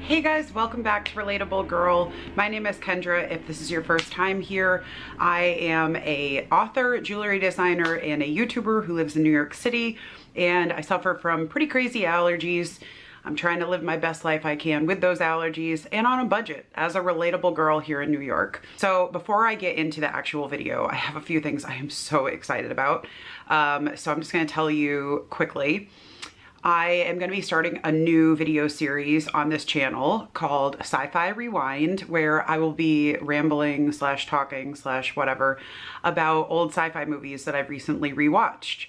Hey guys, welcome back to Relatable Girl. My name is Kendra. If this is your first time here, I am a author, jewelry designer, and a YouTuber who lives in New York City, and I suffer from pretty crazy allergies. I'm trying to live my best life I can with those allergies and on a budget as a relatable girl here in New York. So before I get into the actual video, I have a few things I am so excited about. So I'm just going to tell you quickly. I am going to be starting a new video series on this channel called Sci-Fi Rewind, where I will be rambling slash talking slash whatever about old sci-fi movies that I've recently rewatched.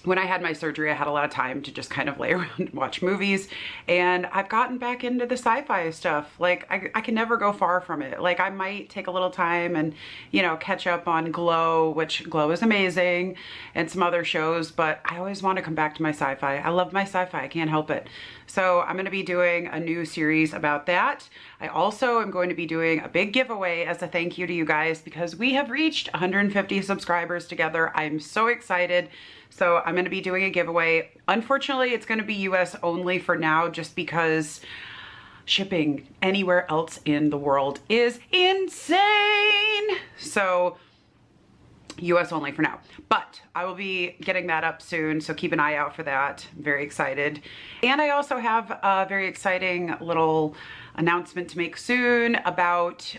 When I had my surgery, I had a lot of time to just kind of lay around and watch movies, and I've gotten back into the sci-fi stuff. Like, I can never go far from it. Like, I might take a little time and, you know, catch up on Glow, which Glow is amazing, and some other shows, but I always want to come back to my sci-fi. I love my sci-fi. I can't help it. So I'm going to be doing a new series about that. I also am going to be doing a big giveaway as a thank you to you guys because we have reached 150 subscribers together. I'm so excited. So I'm going to be doing a giveaway. Unfortunately, it's going to be US only for now just because shipping anywhere else in the world is insane. So US only for now, but I will be getting that up soon, so keep an eye out for that. I'm very excited. And I also have a very exciting little announcement to make soon about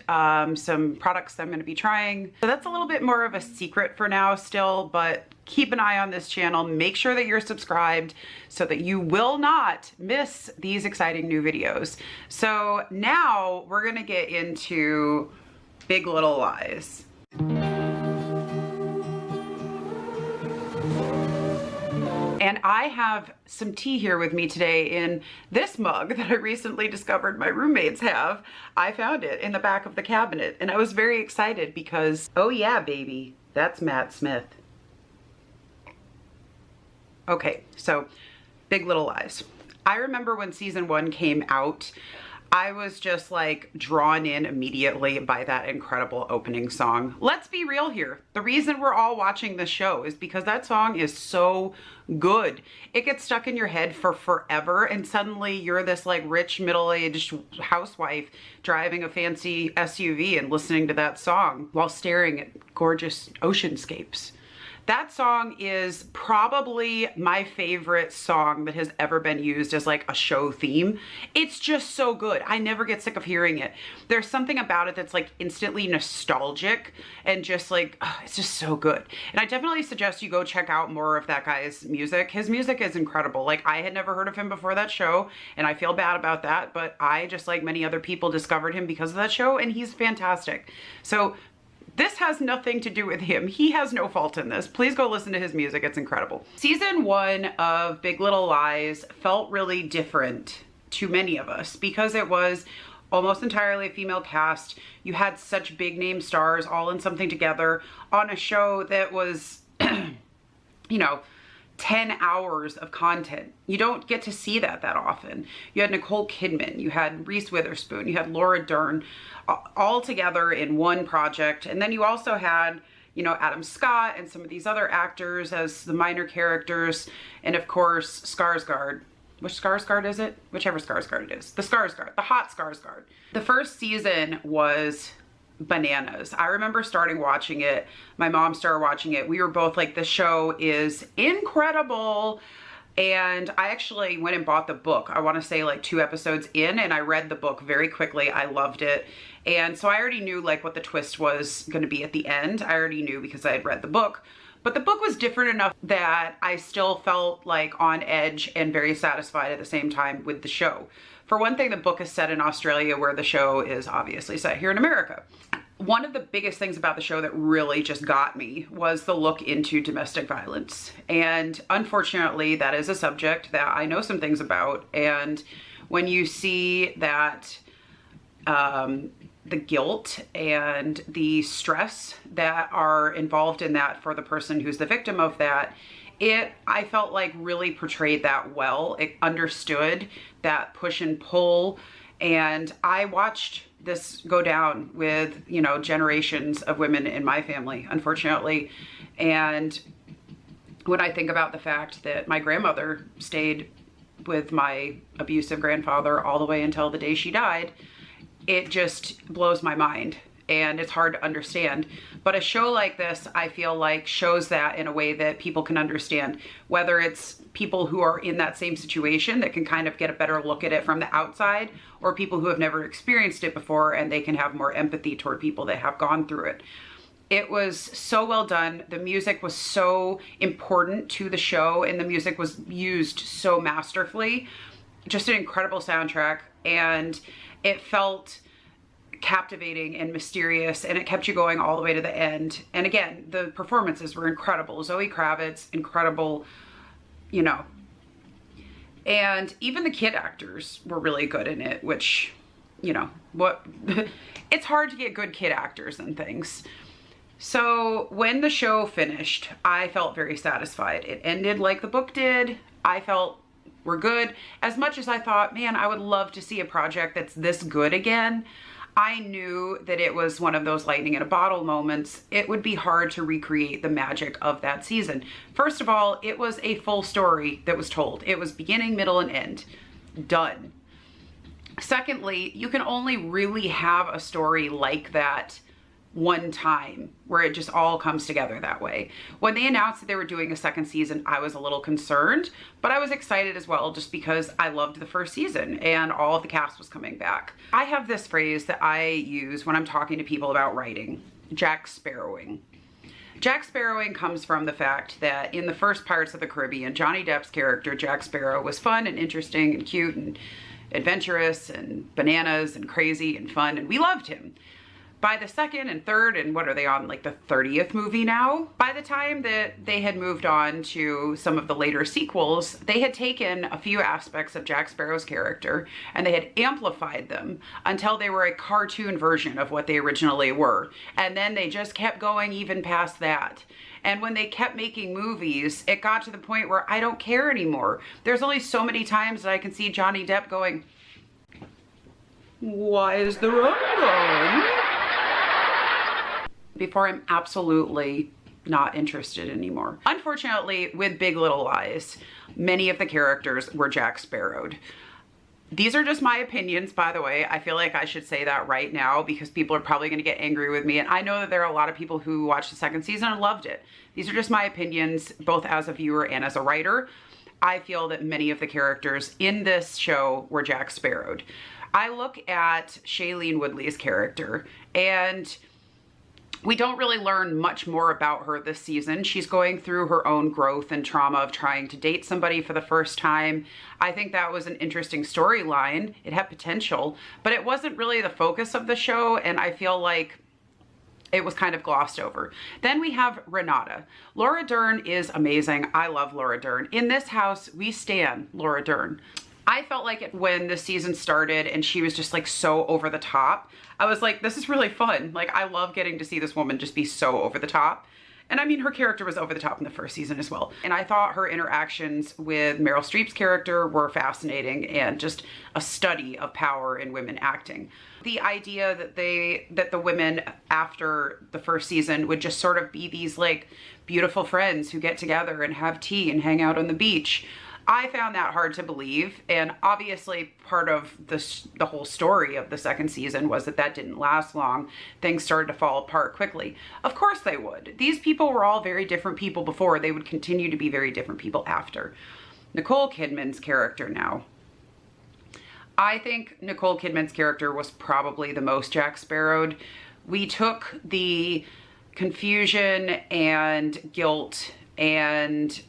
some products that I'm going to be trying. So that's a little bit more of a secret for now still, but keep an eye on this channel. Make sure that you're subscribed so that you will not miss these exciting new videos. So now we're going to get into Big Little Lies. And I have some tea here with me today in this mug that I recently discovered my roommates have. I found it in the back of the cabinet and I was very excited because, oh yeah, baby, that's Matt Smith. Okay, so Big Little Lies. I remember when season 1 came out, I was just like drawn in immediately by that incredible opening song. Let's be real here. The reason we're all watching this show is because that song is so good. It gets stuck in your head for forever, and suddenly you're this like rich middle-aged housewife driving a fancy SUV and listening to that song while staring at gorgeous oceanscapes. That song is probably my favorite song that has ever been used as like a show theme. It's just so good. I never get sick of hearing it. There's something about it that's like instantly nostalgic and just like, oh, it's just so good. And I definitely suggest you go check out more of that guy's music. His music is incredible. Like, I had never heard of him before that show, and I feel bad about that, but I, just like many other people, discovered him because of that show, and he's fantastic. So this has nothing to do with him. He has no fault in this. Please go listen to his music. It's incredible. Season 1 of Big Little Lies felt really different to many of us because it was almost entirely a female cast. You had such big name stars all in something together on a show that was, you know, 10 hours of content. You don't get to see that often. You had Nicole Kidman, you had Reese Witherspoon, you had Laura Dern, all together in one project. And then you also had, you know, Adam Scott and some of these other actors as the minor characters. And of course, Skarsgård. Which Skarsgård is it? Whichever Skarsgård it is. The Skarsgård, the hot Skarsgård. The first season was bananas. I remember starting watching it. My mom started watching it. We were both like, this show is incredible. And I actually went and bought the book. I want to say like 2 episodes in, and I read the book very quickly. I loved it. And so I already knew like what the twist was going to be at the end. I already knew because I had read the book. But the book was different enough that I still felt like on edge and very satisfied at the same time with the show. For one thing, the book is set in Australia, where the show is obviously set here in America. One of the biggest things about the show that really just got me was the look into domestic violence. And unfortunately, that is a subject that I know some things about. And when you see that the guilt and the stress that are involved in that for the person who's the victim of that, I felt like really portrayed that well. It understood that push and pull. And I watched this go down with, you know, generations of women in my family, unfortunately. And when I think about the fact that my grandmother stayed with my abusive grandfather all the way until the day she died, it just blows my mind and it's hard to understand. But a show like this, I feel like, shows that in a way that people can understand, whether it's people who are in that same situation that can kind of get a better look at it from the outside, or people who have never experienced it before and they can have more empathy toward people that have gone through it. It was so well done. The music was so important to the show and the music was used so masterfully. Just an incredible soundtrack, and it felt captivating and mysterious, and it kept you going all the way to the end. And again, the performances were incredible. Zoe Kravitz, incredible, you know. And even the kid actors were really good in it, which, you know, what it's hard to get good kid actors and things. So when the show finished, I felt very satisfied. It ended like the book did. I felt we're good. As much as I thought, man, I would love to see a project that's this good again, I knew that it was one of those lightning in a bottle moments. It would be hard to recreate the magic of that season. First of all, it was a full story that was told. It was beginning, middle, and end. Done. Secondly, you can only really have a story like that one time where it just all comes together that way. When they announced that they were doing a second season, I was a little concerned, but I was excited as well just because I loved the first season and all of the cast was coming back. I have this phrase that I use when I'm talking to people about writing: Jack Sparrowing. Jack Sparrowing comes from the fact that in the first Pirates of the Caribbean, Johnny Depp's character, Jack Sparrow, was fun and interesting and cute and adventurous and bananas and crazy and fun, and we loved him. By the second and third, and what are they on, like the 30th movie now? By the time that they had moved on to some of the later sequels, they had taken a few aspects of Jack Sparrow's character and they had amplified them until they were a cartoon version of what they originally were. And then they just kept going even past that. And when they kept making movies, it got to the point where I don't care anymore. There's only so many times that I can see Johnny Depp going, "Why is the rum gone?" before I'm absolutely not interested anymore. Unfortunately, with Big Little Lies, many of the characters were Jack Sparrowed. These are just my opinions, by the way. I feel like I should say that right now because people are probably going to get angry with me. And I know that there are a lot of people who watched the second season and loved it. These are just my opinions, both as a viewer and as a writer. I feel that many of the characters in this show were Jack Sparrowed. I look at Shailene Woodley's character and we don't really learn much more about her this season. She's going through her own growth and trauma of trying to date somebody for the first time. I think that was an interesting storyline. It had potential, but it wasn't really the focus of the show, and I feel like it was kind of glossed over. Then we have Renata. Laura Dern is amazing. I love Laura Dern. In this house, we stan Laura Dern. I felt like it when the season started and she was just like so over the top. I was like, this is really fun. Like, I love getting to see this woman just be so over the top. And I mean, her character was over the top in the first season as well. And I thought her interactions with Meryl Streep's character were fascinating and just a study of power in women acting. The idea that the women after the first season would just sort of be these like beautiful friends who get together and have tea and hang out on the beach, I found that hard to believe, and obviously part of the whole story of the second season was that didn't last long. Things started to fall apart quickly. Of course they would. These people were all very different people before. They would continue to be very different people after. Nicole Kidman's character now. I think Nicole Kidman's character was probably the most Jack Sparrowed. We took the confusion and guilt and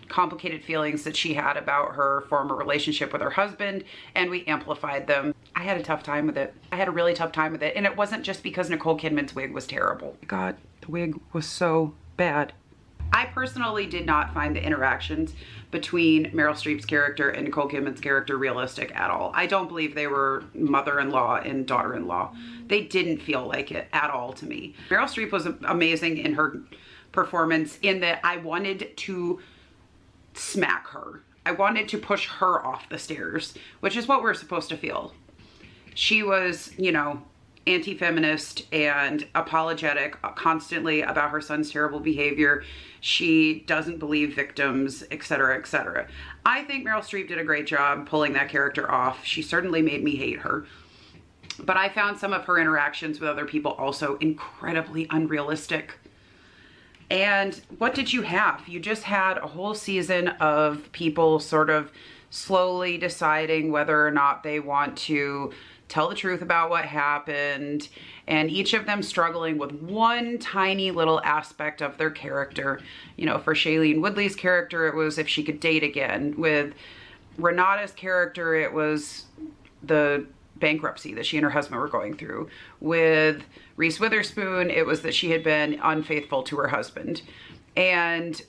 complicated feelings that she had about her former relationship with her husband, and we amplified them. I had a tough time with it. I had a really tough time with it, and it wasn't just because Nicole Kidman's wig was terrible. God, the wig was so bad. I personally did not find the interactions between Meryl Streep's character and Nicole Kidman's character realistic at all. I don't believe they were mother-in-law and daughter-in-law. They didn't feel like it at all to me. Meryl Streep was amazing in her performance in that I wanted to smack her. I wanted to push her off the stairs, which is what we're supposed to feel. She was, you know, anti-feminist and apologetic constantly about her son's terrible behavior. She doesn't believe victims, etc., etc. I think Meryl Streep did a great job pulling that character off. She certainly made me hate her. But I found some of her interactions with other people also incredibly unrealistic. And what did you have? You just had a whole season of people sort of slowly deciding whether or not they want to tell the truth about what happened, and each of them struggling with one tiny little aspect of their character. You know, for Shailene Woodley's character, it was if she could date again. With Renata's character, it was the bankruptcy that she and her husband were going through. With Reese Witherspoon, it was that she had been unfaithful to her husband. And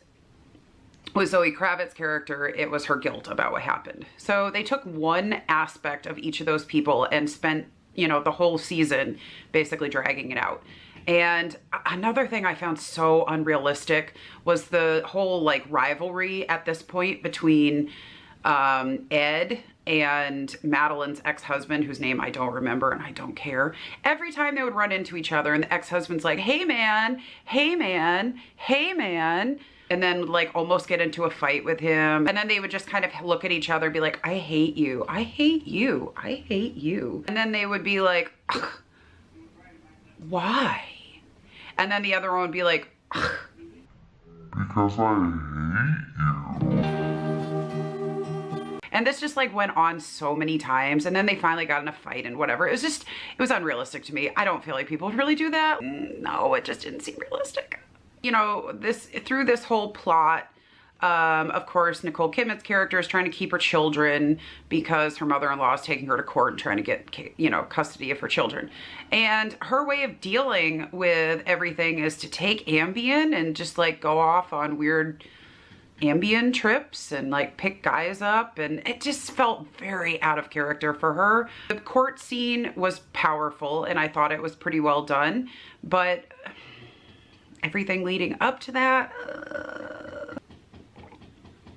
with Zoe Kravitz's character, it was her guilt about what happened. So they took one aspect of each of those people and spent, you know, the whole season basically dragging it out. And another thing I found so unrealistic was the whole like rivalry at this point between Ed and Madeline's ex-husband, whose name I don't remember and I don't care. Every time they would run into each other and the ex-husband's like, hey man, hey man, hey man, and then like almost get into a fight with him. And then they would just kind of look at each other and be like, I hate you, I hate you, I hate you. And then they would be like, ugh, why? And then the other one would be like, ugh, because I hate you. And this just like went on so many times, and then they finally got in a fight and whatever. It was unrealistic to me. I don't feel like people would really do that. No, it just didn't seem realistic. You know, through this whole plot, of course, Nicole Kidman's character is trying to keep her children because her mother-in-law is taking her to court and trying to get, you know, custody of her children. And her way of dealing with everything is to take Ambien and just like go off on weird Ambien trips and like pick guys up, and it just felt very out of character for her. The court scene was powerful and I thought it was pretty well done, but everything leading up to that,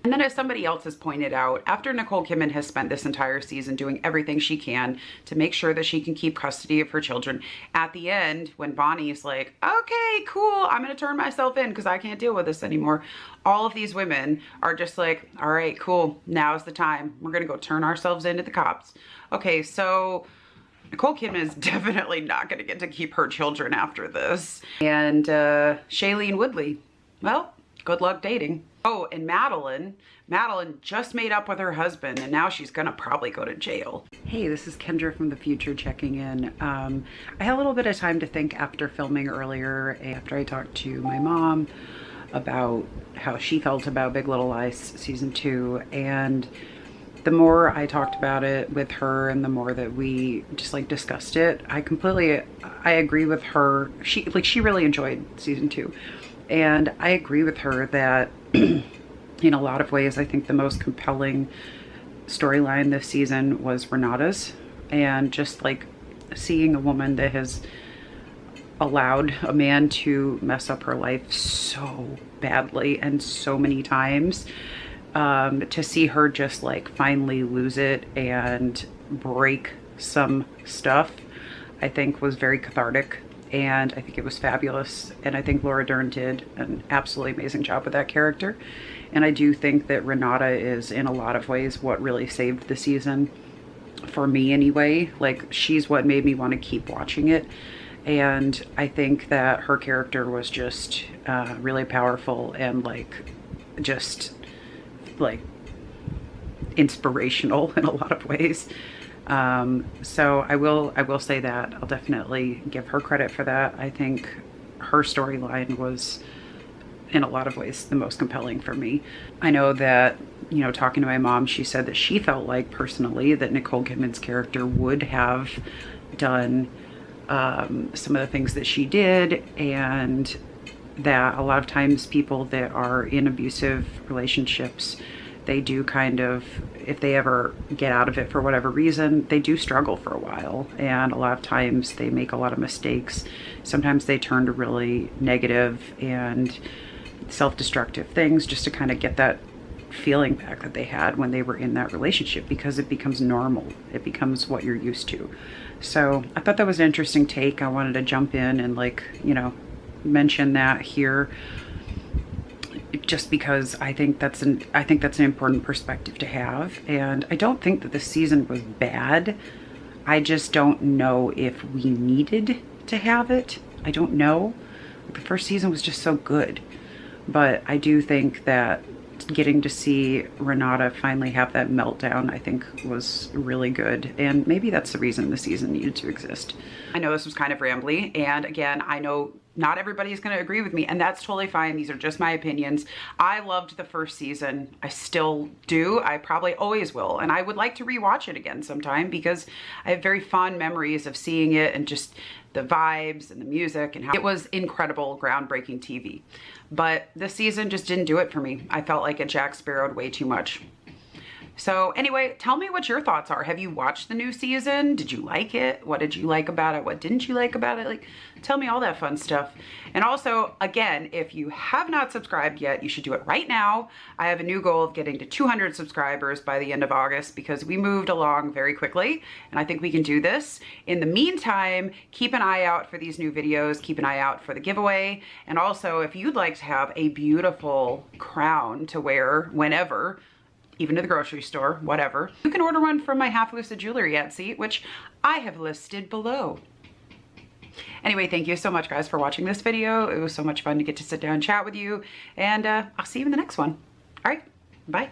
And then as somebody else has pointed out, after Nicole Kidman has spent this entire season doing everything she can to make sure that she can keep custody of her children, at the end, when Bonnie's like, okay, cool, I'm gonna turn myself in because I can't deal with this anymore, all of these women are just like, all right, cool, now's the time. We're gonna go turn ourselves into the cops. Okay, so Nicole Kidman is definitely not gonna get to keep her children after this. And Shailene Woodley, well, good luck dating. Oh, and Madeline just made up with her husband and now she's gonna probably go to jail. Hey, this is Kendra from the future checking in. I had a little bit of time to think after filming earlier, after I talked to my mom about how she felt about Big Little Lies season 2, and the more I talked about it with her and the more that we just like discussed it, I agree with her. She really enjoyed season 2. And I agree with her that in a lot of ways, I think the most compelling storyline this season was Renata's, and just like seeing a woman that has allowed a man to mess up her life so badly and so many times, to see her just like finally lose it and break some stuff, I think was very cathartic. And I think it was fabulous. And I think Laura Dern did an absolutely amazing job with that character. And I do think that Renata is in a lot of ways what really saved the season, for me anyway. Like, she's what made me want to keep watching it. And I think that her character was just really powerful and like, just like inspirational in a lot of ways. So I will say that I'll definitely give her credit for that. I think her storyline was in a lot of ways the most compelling for me. I know that, you know, talking to my mom, she said that she felt like personally that Nicole Kidman's character would have done some of the things that she did, and that a lot of times people that are in abusive relationships, they do kind of, if they ever get out of it for whatever reason, they do struggle for a while. And a lot of times they make a lot of mistakes. Sometimes they turn to really negative and self-destructive things just to kind of get that feeling back that they had when they were in that relationship, because it becomes normal. It becomes what you're used to. So I thought that was an interesting take. I wanted to jump in and, like, you know, mention that here, just because I think that's an important perspective to have. And I don't think that the season was bad. I just don't know if we needed to have it. I don't know. The first season was just so good. But I do think that getting to see Renata finally have that meltdown, I think, was really good. And maybe that's the reason the season needed to exist. I know this was kind of rambly, and again, I know not everybody is going to agree with me, and that's totally fine. These are just my opinions. I loved the first season. I still do. I probably always will. And I would like to rewatch it again sometime, because I have very fond memories of seeing it, and just the vibes and the music, and how it was incredible, groundbreaking TV. But this season just didn't do it for me. I felt like it Jack Sparrowed way too much. So anyway, tell me what your thoughts are. Have you watched the new season? Did you like it? What did you like about it? What didn't you like about it? Like, tell me all that fun stuff. And also, again, if you have not subscribed yet, you should do it right now. I have a new goal of getting to 200 subscribers by the end of August, because we moved along very quickly, and I think we can do this. In the meantime, keep an eye out for these new videos. Keep an eye out for the giveaway. And also, if you'd like to have a beautiful crown to wear whenever, even to the grocery store, whatever, you can order one from my Half Lucid Jewelry Etsy, which I have listed below. Anyway, thank you so much, guys, for watching this video. It was so much fun to get to sit down and chat with you, and I'll see you in the next one. All right, bye.